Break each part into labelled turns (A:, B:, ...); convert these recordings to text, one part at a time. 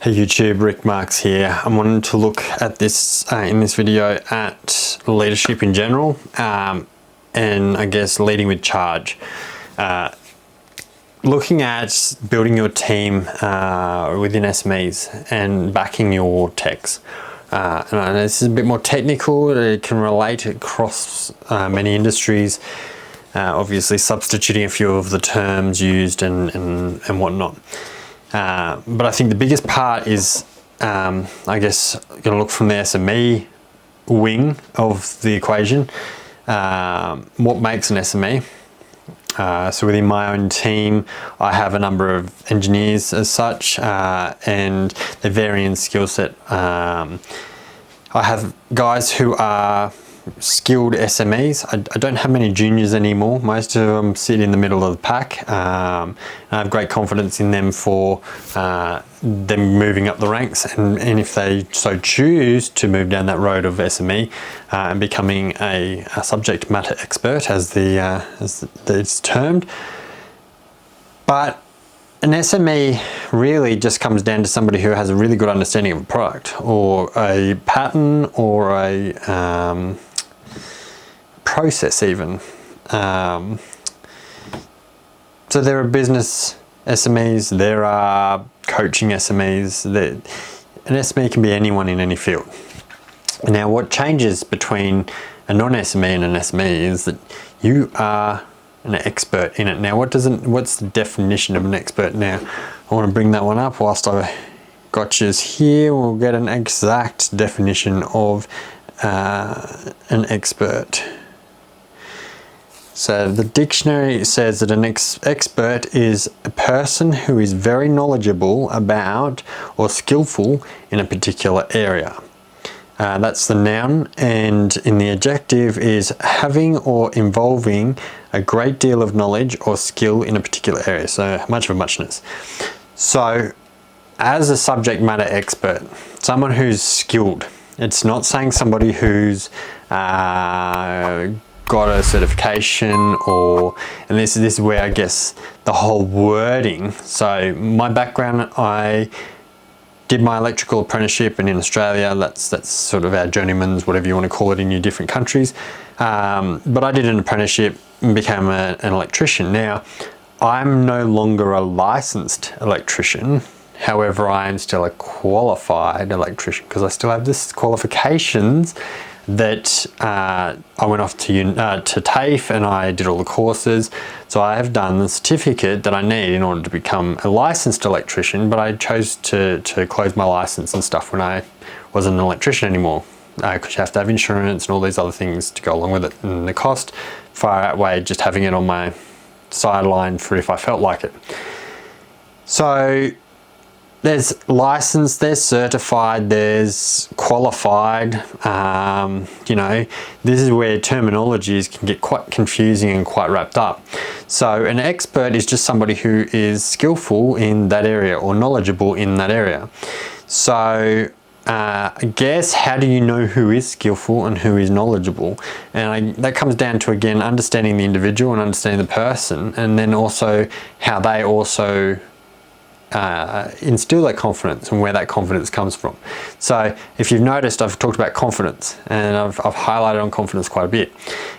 A: Hey YouTube, Rick Marks here. I'm wanting to look at this in this video at leadership in general, and I guess leading with charge. Looking at building your team within SMEs and backing your techs. And I know this is a bit more technical. It can relate across many industries. Obviously, substituting a few of the terms used and whatnot. But I think the biggest part is, I guess, going to look from the SME wing of the equation. What makes an SME? So within my own team, I have a number of engineers as such, and they vary in skill set. I have guys who are skilled SMEs. I don't have many juniors anymore. Most of them sit in the middle of the pack. I have great confidence in them for them moving up the ranks, and if they so choose to move down that road of SME and becoming a subject matter expert, as it's termed. But an SME really just comes down to somebody who has a really good understanding of a product or a pattern or a process even. So there are business SMEs, there are coaching SMEs. An SME can be anyone in any field. Now what changes between a non-SME and an SME is that you are an expert in it. Now what's the definition of an expert? Now I want to bring that one up whilst I got you here. We'll get an exact definition of an expert. So the dictionary says that an expert is a person who is very knowledgeable about or skillful in a particular area. That's the noun, and in the adjective is having or involving a great deal of knowledge or skill in a particular area. So much of a muchness. So as a subject matter expert, someone who's skilled, it's not saying somebody who's got a certification and this is where I guess the whole wording. So my background, I did my electrical apprenticeship, and in Australia that's sort of our journeyman's, whatever you want to call it in your different countries. But I did an apprenticeship and became an electrician. Now I'm no longer a licensed electrician. However, I am still a qualified electrician because I still have this qualifications that I went off to TAFE and I did all the courses. So I have done the certificate that I need in order to become a licensed electrician, but I chose to close my license and stuff when I wasn't an electrician anymore, because you have to have insurance and all these other things to go along with it, and the cost far outweighed just having it on my sideline for if I felt like it. So there's licensed, there's certified, there's qualified. You know, this is where terminologies can get quite confusing and quite wrapped up. So an expert is just somebody who is skillful in that area or knowledgeable in that area. So I guess, how do you know who is skillful and who is knowledgeable? And that comes down to, again, understanding the individual and understanding the person, and then also how they also instill that confidence and where that confidence comes from. So if you've noticed, I've talked about confidence, and I've highlighted on confidence quite a bit,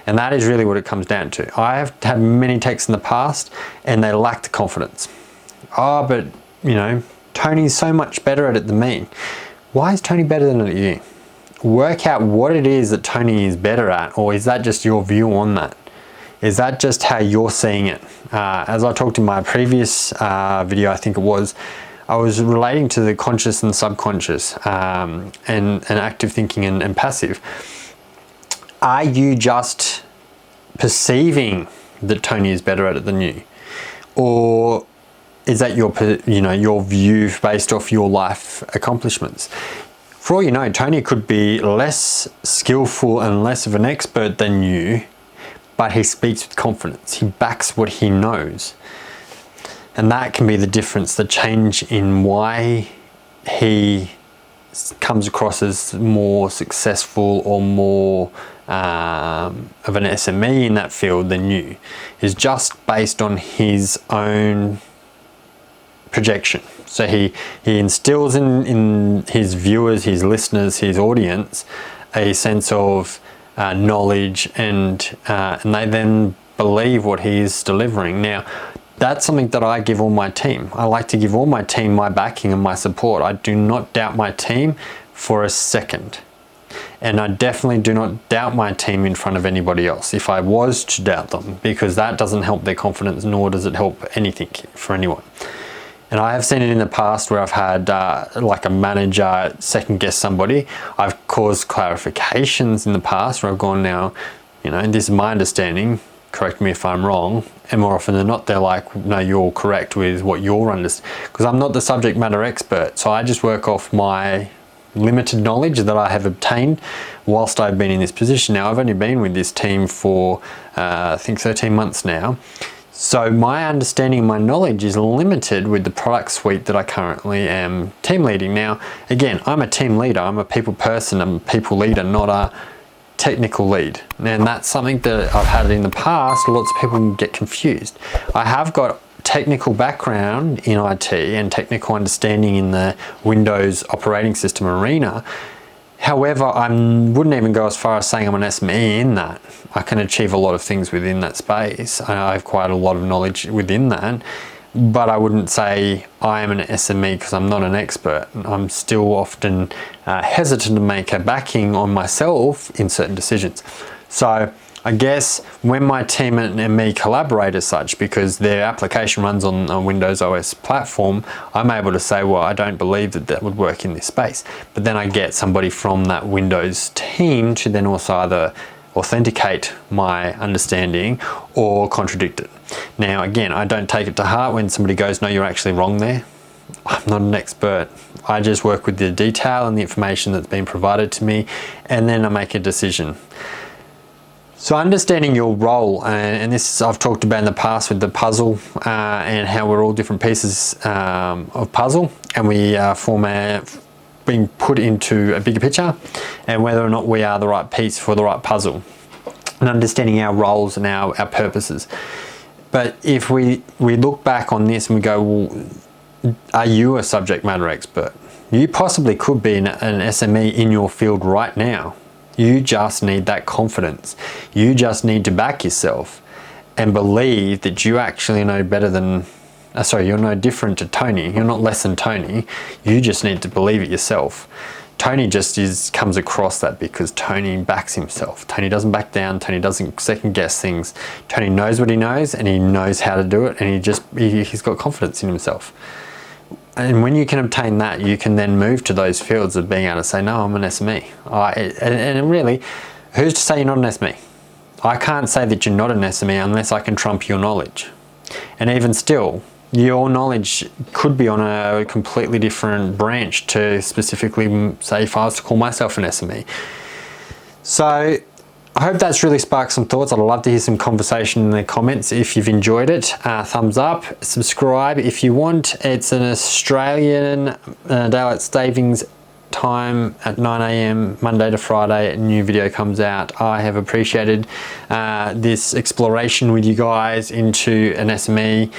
A: and that is really what it comes down to. I have had many techs in the past and they lack the confidence. Oh, but you know, Tony's so much better at it than me. Why is Tony better than you? Work out what it is that Tony is better at, or is that just your view on that? Is that just how you're seeing it? As I talked in my previous video, I think it was, I was relating to the conscious and subconscious, and active thinking and passive. Are you just perceiving that Tony is better at it than you? Or is that your view based off your life accomplishments? For all you know, Tony could be less skillful and less of an expert than you, but he speaks with confidence. He backs what he knows. And that can be the difference, the change in why he comes across as more successful or more of an SME in that field than you, is just based on his own projection. So he instills in his viewers, his listeners, his audience, a sense of knowledge, and they then believe what he's delivering. Now, that's something that I give all my team. I like to give all my team my backing and my support. I do not doubt my team for a second. And I definitely do not doubt my team in front of anybody else if I was to doubt them, because that doesn't help their confidence, nor does it help anything for anyone. And I have seen it in the past where I've had like a manager second guess somebody. I've caused clarifications in the past where I've gone, now, you know, and this is my understanding, correct me if I'm wrong, and more often than not they're like, no, you're correct with what you're understanding, because I'm not the subject matter expert, so I just work off my limited knowledge that I have obtained whilst I've been in this position. Now, I've only been with this team for I think 13 months now, so my understanding, my knowledge is limited with the product suite that I currently am team leading. Now, again, I'm a team leader, I'm a people person, I'm a people leader, not a technical lead. And that's something that I've had in the past. Lots of people can get confused. I have got technical background in IT and technical understanding in the Windows operating system arena. However, I wouldn't even go as far as saying I'm an SME in that. I can achieve a lot of things within that space. I have quite a lot of knowledge within that, but I wouldn't say I am an SME because I'm not an expert. I'm still often hesitant to make a backing on myself in certain decisions. So I guess when my team and me collaborate as such, because their application runs on a Windows OS platform, I'm able to say, well, I don't believe that that would work in this space. But then I get somebody from that Windows team to then also either authenticate my understanding or contradict it. Now, again, I don't take it to heart when somebody goes, no, you're actually wrong there. I'm not an expert. I just work with the detail and the information that's been provided to me, and then I make a decision. So understanding your role, and this I've talked about in the past with the puzzle and how we're all different pieces of puzzle, and we being put into a bigger picture, and whether or not we are the right piece for the right puzzle, and understanding our roles and our purposes. But if we look back on this and we go, well, are you a subject matter expert? You possibly could be an SME in your field right now. You just need that confidence. You just need to back yourself and believe that you actually know better than, you're no different to Tony. You're not less than Tony. You just need to believe it yourself. Tony just comes across that because Tony backs himself. Tony doesn't back down. Tony doesn't second guess things. Tony knows what he knows, and he knows how to do it, and he's got confidence in himself. And when you can obtain that, you can then move to those fields of being able to say, no, I'm an SME. And really, who's to say you're not an SME? I can't say that you're not an SME unless I can trump your knowledge. And even still, your knowledge could be on a completely different branch to specifically, say, if I was to call myself an SME. So I hope that's really sparked some thoughts. I'd love to hear some conversation in the comments. If you've enjoyed it, thumbs up, subscribe if you want. It's an Australian daylight savings time at 9 AM Monday to Friday. A new video comes out. I have appreciated this exploration with you guys into an SME.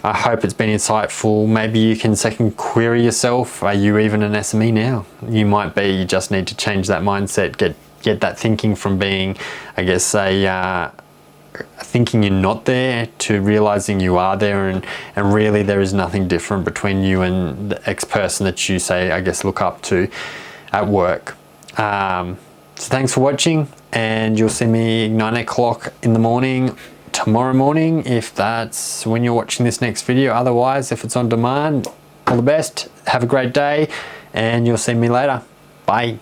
A: I hope it's been insightful. Maybe you can second query yourself. Are you even an SME now? You might be. You just need to change that mindset, get that thinking from being, I guess, thinking you're not there to realizing you are there, and really there is nothing different between you and the ex-person that you say, I guess, look up to at work. So thanks for watching, and you'll see me 9 o'clock in the morning tomorrow morning if that's when you're watching this next video. Otherwise, if it's on demand, all the best, have a great day, and you'll see me later. Bye.